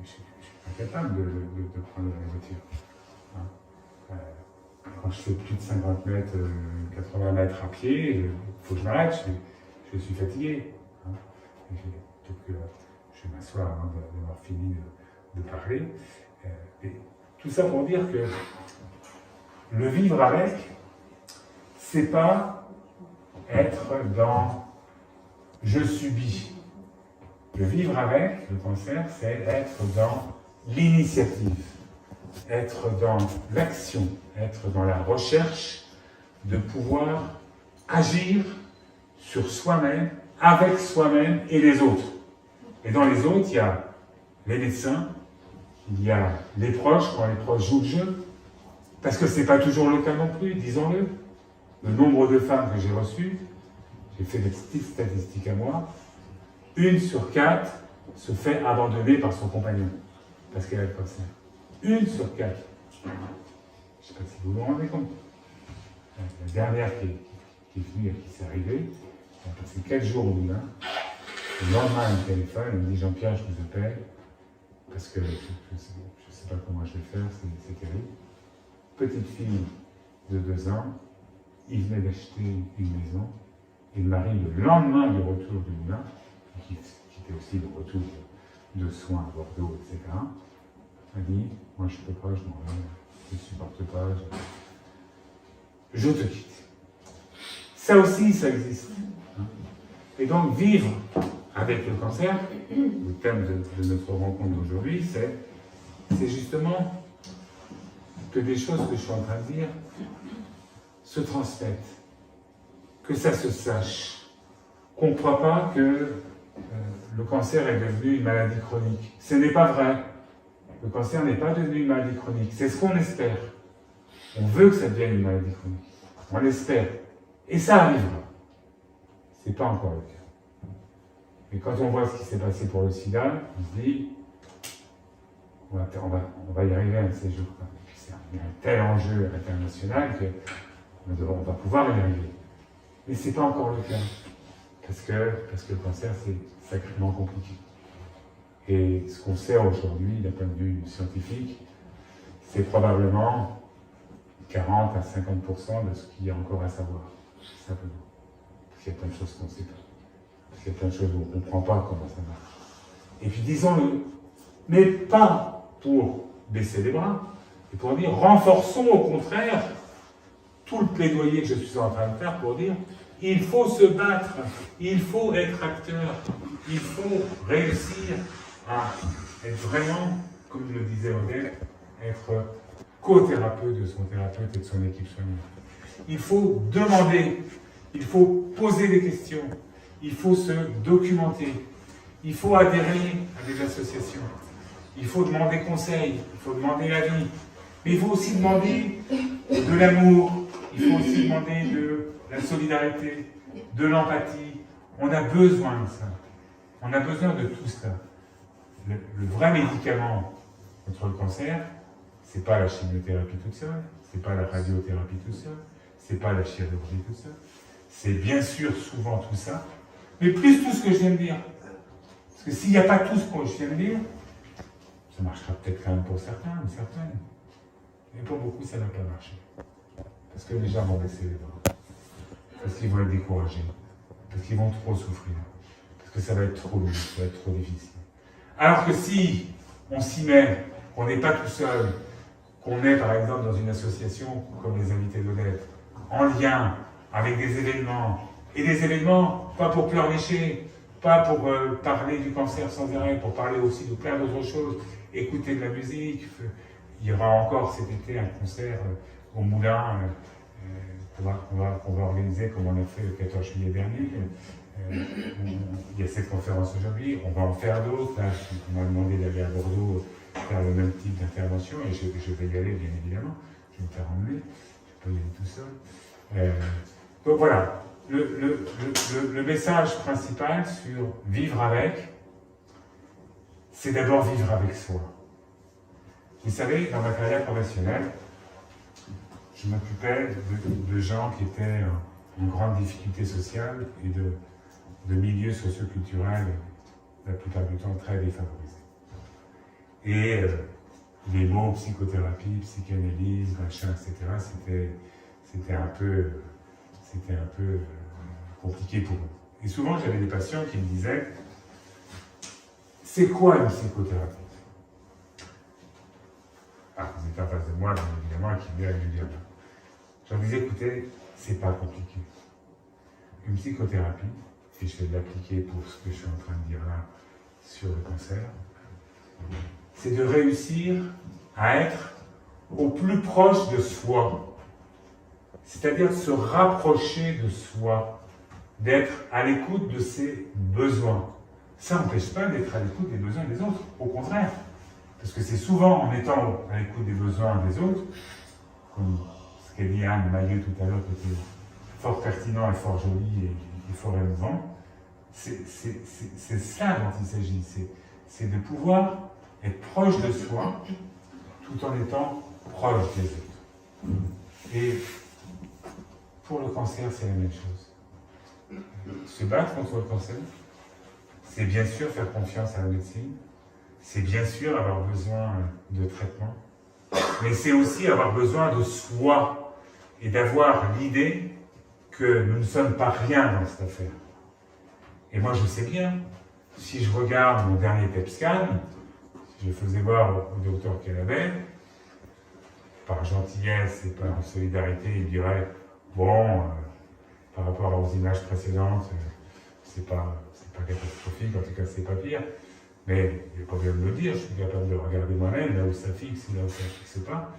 je suis incapable de prendre la voiture. Hein. Quand je fais plus de 50 mètres, 80 mètres à pied, il faut que je m'arrête, je suis fatigué. Hein. Donc, je vais m'asseoir avant d'avoir fini de parler. Et tout ça pour dire que le vivre avec, c'est pas être dans je subis. Le vivre avec le cancer, c'est être dans l'initiative, être dans l'action, être dans la recherche de pouvoir agir sur soi-même, avec soi-même et les autres. Et dans les autres, il y a les médecins, il y a les proches, quand les proches jouent le jeu, parce que ce n'est pas toujours le cas non plus, disons-le. Le nombre de femmes que j'ai reçues, j'ai fait des petites statistiques à moi, 1 sur 4 se fait abandonner par son compagnon, parce qu'elle a le cancer. 1 sur 4. Je ne sais pas si vous vous rendez compte. La dernière qui est venue et qui s'est arrivée, elle a passé 4 jours au Moulin. Le lendemain, elle me téléphone, elle me dit Jean-Pierre, je vous appelle, parce que je ne sais pas comment je vais faire, c'est terrible. Petite fille de 2 ans, il venait d'acheter une maison, et le mari, le lendemain du retour du Moulin, qui était aussi le retour de soins à Bordeaux, etc., a dit moi je ne peux pas, je m'en vais, je ne supporte pas, je te quitte. Ça aussi, ça existe. Et donc, vivre avec le cancer, le thème de notre rencontre d'aujourd'hui, c'est justement que des choses que je suis en train de dire se transmettent, que ça se sache, qu'on ne croit pas que le cancer est devenu une maladie chronique. Ce n'est pas vrai. Le cancer n'est pas devenu une maladie chronique. C'est ce qu'on espère. On veut que ça devienne une maladie chronique. On l'espère. Et ça arrivera. Ce n'est pas encore le cas. Mais quand on voit ce qui s'est passé pour le sida, on se dit, on va y arriver un de ces jours. Il y a un tel enjeu international qu'on va pouvoir y arriver. Mais ce n'est pas encore le cas. Parce que le cancer, c'est sacrément compliqué. Et ce qu'on sait aujourd'hui, d'un point de vue scientifique, c'est probablement 40 à 50% de ce qu'il y a encore à savoir, simplement. Parce qu'il y a plein de choses qu'on ne sait pas. Parce qu'il y a plein de choses où on ne comprend pas comment ça marche. Et puis disons-le, mais pas pour baisser les bras, et pour dire renforçons au contraire tout le plaidoyer que je suis en train de faire pour dire il faut se battre, il faut être acteur, il faut réussir à être vraiment, comme je le disais Odette, être co-thérapeute de son thérapeute et de son équipe soignante. Il faut demander, il faut poser des questions, il faut se documenter, il faut adhérer à des associations, il faut demander conseil, il faut demander avis, mais il faut aussi demander de l'amour, il faut aussi demander de la solidarité, de l'empathie. On a besoin de ça. On a besoin de tout ça. Le vrai médicament contre le cancer, c'est pas la chimiothérapie toute seule, c'est pas la radiothérapie toute seule, c'est pas la chirurgie toute seule. C'est bien sûr souvent tout ça, mais plus tout ce que je viens de dire. Parce que s'il n'y a pas tout ce que je viens de dire, ça marchera peut-être quand même pour certains ou certaines. Mais pour beaucoup, ça ne va pas marcher. Parce que les gens vont baisser les bras. Parce qu'ils vont être découragés. Parce qu'ils vont trop souffrir. Parce que ça va être trop dur, ça va être trop difficile. Alors que si on s'y met, qu'on n'est pas tout seul, qu'on est par exemple dans une association comme les Invités d'Odette, en lien avec des événements, et des événements pas pour pleurnicher, pas pour parler du cancer sans arrêt, pour parler aussi de plein d'autres choses, écouter de la musique. Il y aura encore cet été un concert au Moulin qu'on va organiser comme on a fait le 14 juillet dernier. Il y a cette conférence aujourd'hui, on va en faire d'autres. Là, on m'a demandé d'aller à Bordeaux faire le même type d'intervention et je vais y aller bien évidemment. Je vais me faire emmener, je ne vais pas y aller tout seul. Donc voilà, le message principal sur vivre avec, c'est d'abord vivre avec soi. Vous savez, dans ma carrière professionnelle, je m'occupais de gens qui étaient en grande difficulté sociale et de milieux socioculturels, la plupart du temps très défavorisés. Et les mots psychothérapie, psychanalyse, machin, etc., c'était un peu compliqué pour eux. Et souvent, j'avais des patients qui me disaient « C'est quoi une psychothérapie ?» Ah, vous êtes en face de moi, bien évidemment, qui vient régulièrement. Je leur disais, écoutez, c'est pas compliqué. Une psychothérapie, et je vais l'appliquer pour ce que je suis en train de dire là sur le cancer, c'est de réussir à être au plus proche de soi. C'est-à-dire de se rapprocher de soi, d'être à l'écoute de ses besoins. Ça n'empêche pas d'être à l'écoute des besoins des autres, au contraire. Parce que c'est souvent en étant à l'écoute des besoins des autres, comme ce qu'a dit Anne Maillot tout à l'heure, qui était fort pertinent et fort joli et fort émouvant, c'est ça dont il s'agit, c'est de pouvoir être proche de soi tout en étant proche des autres. Et pour le cancer, c'est la même chose. Se battre contre le cancer, c'est bien sûr faire confiance à la médecine, c'est bien sûr avoir besoin de traitement, mais c'est aussi avoir besoin de soi et d'avoir l'idée que nous ne sommes pas rien dans cette affaire. Et moi, je sais bien, si je regarde mon dernier PET scan, si je faisais voir au docteur Calabet, par gentillesse et par solidarité, il dirait bon, par rapport aux images précédentes, c'est pas catastrophique, en tout cas c'est pas pire. Mais il n'y a pas besoin de le dire, je suis capable de regarder moi-même, là où ça fixe et là où ça ne fixe pas.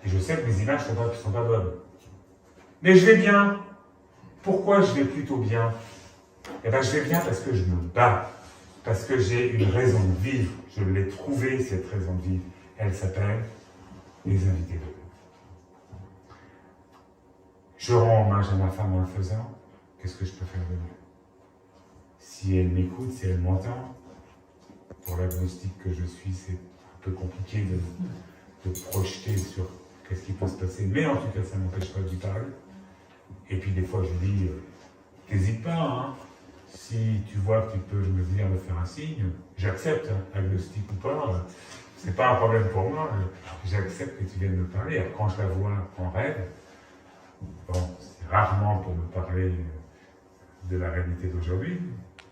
Et je sais que mes images ne sont pas bonnes. Mais je vais bien. Pourquoi je vais plutôt bien? Eh bien, je vais bien parce que je me bats. Parce que j'ai une raison de vivre. Je l'ai trouvée, cette raison de vivre. Elle s'appelle les Invités d'Odette. Je rends hommage à ma femme en le faisant. Qu'est-ce que je peux faire de mieux? Si elle m'écoute, si elle m'entend, pour l'agnostique que je suis, c'est un peu compliqué de projeter sur qu'est-ce qui peut se passer, mais en tout cas, ça ne m'empêche pas de lui parler. Et puis des fois, je lui dis, n'hésite pas, hein, si tu vois que tu peux me venir me faire un signe, j'accepte, hein, agnostique ou pas, c'est pas un problème pour moi, j'accepte que tu viennes me parler. Alors, quand je la vois en rêve, bon, c'est rarement pour me parler de la réalité d'aujourd'hui,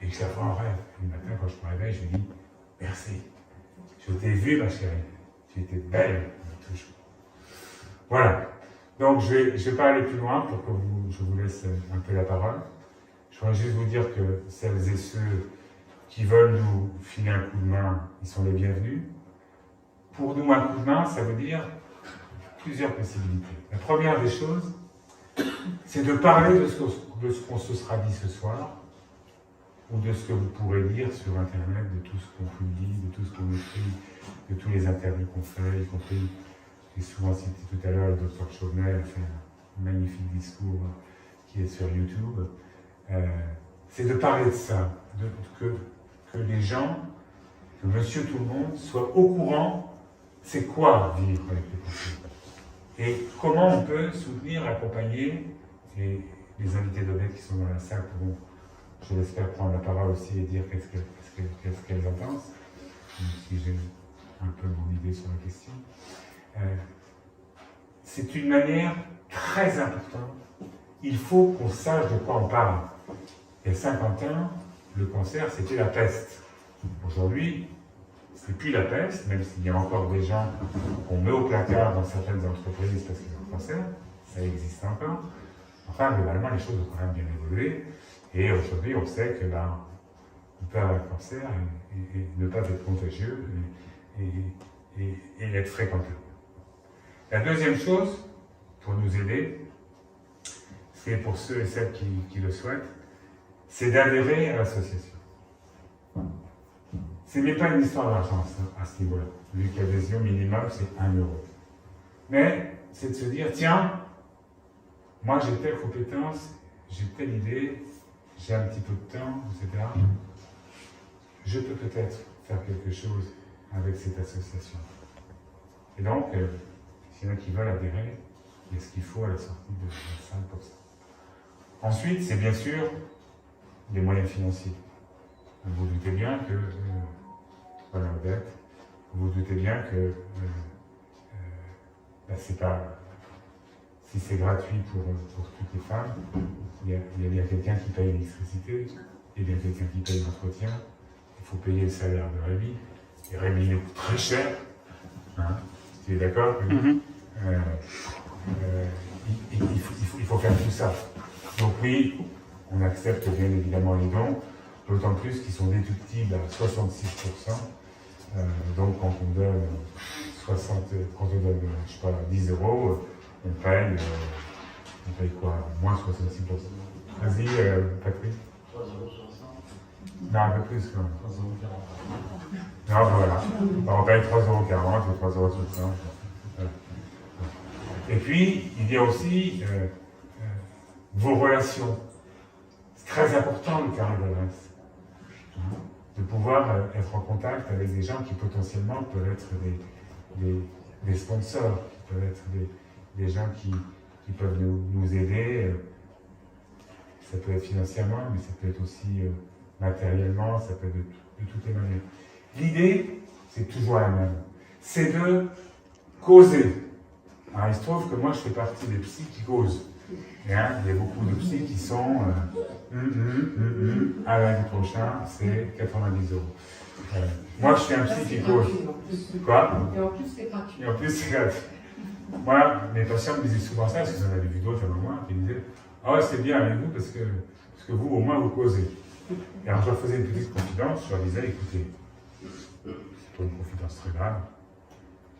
et que je la vois en rêve. Le matin, quand je me réveille, je lui dis, merci. Je t'ai vu, ma chérie. Tu étais belle, toujours. Voilà. Donc, je vais pas aller plus loin pour que je vous laisse un peu la parole. Je voudrais juste vous dire que celles et ceux qui veulent nous filer un coup de main, ils sont les bienvenus. Pour nous, un coup de main, ça veut dire plusieurs possibilités. La première des choses, c'est de parler de ce qu'on se sera dit ce soir, ou de ce que vous pourrez lire sur Internet, de tout ce qu'on publie, de tout ce qu'on écrit, de tous les interviews qu'on fait, y compris, j'ai souvent cité tout à l'heure, le docteur Chauvenel a fait un magnifique discours qui est sur YouTube. C'est de parler de ça, que les gens, que monsieur tout le monde, soient au courant, c'est quoi vivre avec le cancer. Et comment on peut soutenir, accompagner, et les invités d'Odette qui sont dans la salle pourront, je l'espère, prendre la parole aussi et dire qu'est-ce qu'elles en pensent, même si j'ai un peu mon idée sur la question. C'est une manière très important. Il faut qu'on sache de quoi on parle. Il y a 50 ans, le cancer, c'était la peste. Aujourd'hui, ce n'est plus la peste, même s'il y a encore des gens qu'on met au placard dans certaines entreprises parce qu'ils ont le cancer, ça existe encore. Enfin, globalement, les choses ont quand même bien évolué. Et aujourd'hui, on sait que on peut avoir le cancer et ne pas être contagieux et être fréquenté. La deuxième chose, pour nous aider, c'est pour ceux et celles qui le souhaitent, c'est d'adhérer à l'association. Ce n'est pas une histoire d'argent à ce niveau-là, vu que l'adhésion minimum c'est 1 €. Mais c'est de se dire, tiens, moi j'ai telle compétence, j'ai telle idée, j'ai un petit peu de temps, etc. Je peux peut-être faire quelque chose avec cette association. Et donc, s'il y en a qui veulent adhérer, il y a ce qu'il faut à la sortie de la salle pour ça. Ensuite, c'est bien sûr les moyens financiers. Vous vous doutez bien que, voilà, Odette, vous vous doutez bien que c'est pas, si c'est gratuit pour toutes les femmes, il y a bien quelqu'un qui paye l'électricité, il y a bien quelqu'un qui paye l'entretien, il faut payer le salaire de Rémi, et Rémi il coûte très cher, hein, tu es d'accord? Il faut faire tout ça. Donc oui, on accepte bien évidemment les dons, d'autant plus qu'ils sont déductibles à 66%. Donc quand on donne 10 €, on paye quoi? Moins 66%. Vas-y, Patrick. 3,60 €. Non, un peu plus quand même. 3,40 €. Non, voilà. On paye 3,40 € ou 3,60 €. Et puis, il y a aussi vos relations. C'est très important le carnet d'adresse. De pouvoir être en contact avec des gens qui potentiellement peuvent être des sponsors, qui peuvent être des gens qui peuvent nous aider. Ça peut être financièrement, mais ça peut être aussi matériellement, ça peut être de toutes les manières. L'idée, c'est toujours la même. C'est de causer. Alors, il se trouve que moi, je fais partie des psys qui causent. Il y a beaucoup de psys qui sont à lundi prochain, c'est 90 €. Moi, je suis un psy qui cause. Quoi? Et en plus, c'est gratuit. Et en plus, c'est gratuit. Moi, mes patients me disaient souvent ça, parce que j'en avais vu d'autres avant moi, qui me disaient « Ah, c'est bien avec vous, parce que vous, au moins, vous causez. » Et alors, je leur faisais une petite confidence, je leur disais « Écoutez, c'est pas une confidence très grave,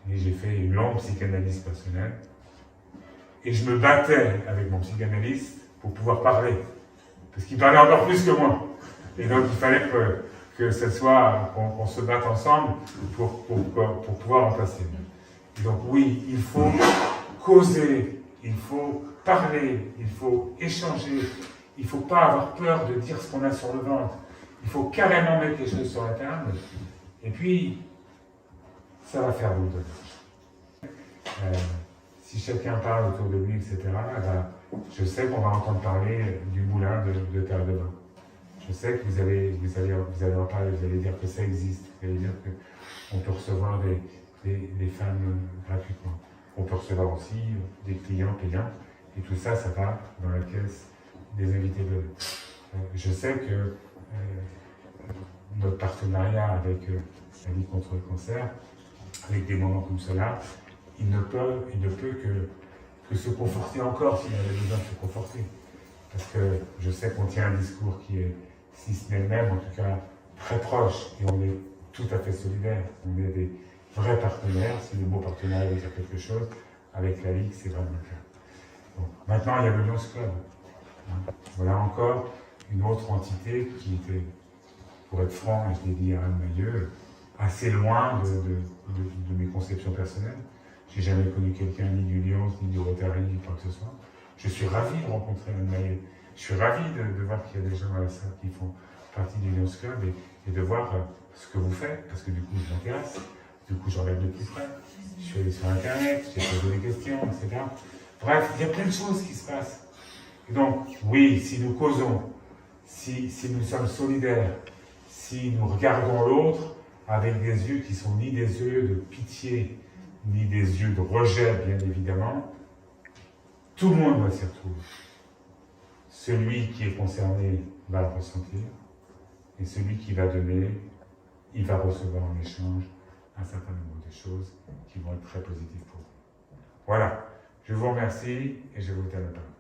mais j'ai fait une longue psychanalyse personnelle, et je me battais avec mon psychanalyste pour pouvoir parler, parce qu'il parlait encore plus que moi. Et donc, il fallait que ce soit, qu'on se batte ensemble pour pouvoir en passer. Et donc, oui, il faut causer, il faut parler, il faut échanger, il ne faut pas avoir peur de dire ce qu'on a sur le ventre. Il faut carrément mettre les choses sur la table, et puis, ça va faire beaucoup de bien. Si chacun parle autour de lui, etc., je sais qu'on va entendre parler du moulin de Terre de Bain. Je sais que vous allez en parler, vous allez dire que ça existe, vous allez dire qu'on peut recevoir des femmes gratuitement. On peut recevoir aussi des clients payants, et tout ça, ça va dans la caisse des invités de je sais que notre partenariat avec la Ligue contre le cancer, avec des moments comme cela, il ne peut que se conforter encore s'il avait besoin de se conforter. Parce que je sais qu'on tient un discours qui est, si ce n'est le même, en tout cas très proche, et on est tout à fait solidaires. On est des vrais partenaires, si le mot partenariat veut dire quelque chose, avec la Ligue, c'est vraiment le cas. Bon. Maintenant, il y a le Lions Club. Voilà encore une autre entité qui était, pour être franc, et je l'ai dit à Anne Mailleux, assez loin de mes conceptions personnelles. Je n'ai jamais connu quelqu'un ni du Lions, ni du Rotary, ni quoi que ce soit. Je suis ravi de rencontrer Anne Mailleux. Je suis ravi de voir qu'il y a des gens dans la salle qui font partie du Lions Club et de voir ce que vous faites, parce que du coup, je m'intéresse. Du coup, je regarde de plus près. Je suis allé sur Internet, j'ai posé des questions, etc. Bref, il y a plein de choses qui se passent. Et donc, oui, si nous causons, si nous sommes solidaires, si nous regardons l'autre avec des yeux qui sont ni des yeux de pitié, ni des yeux de rejet, bien évidemment, Tout le monde va s'y retrouver. Celui qui est concerné va le ressentir, et celui qui va donner, il va recevoir en échange un certain nombre de choses qui vont être très positives pour vous. Voilà, je vous remercie et je vous donne la parole.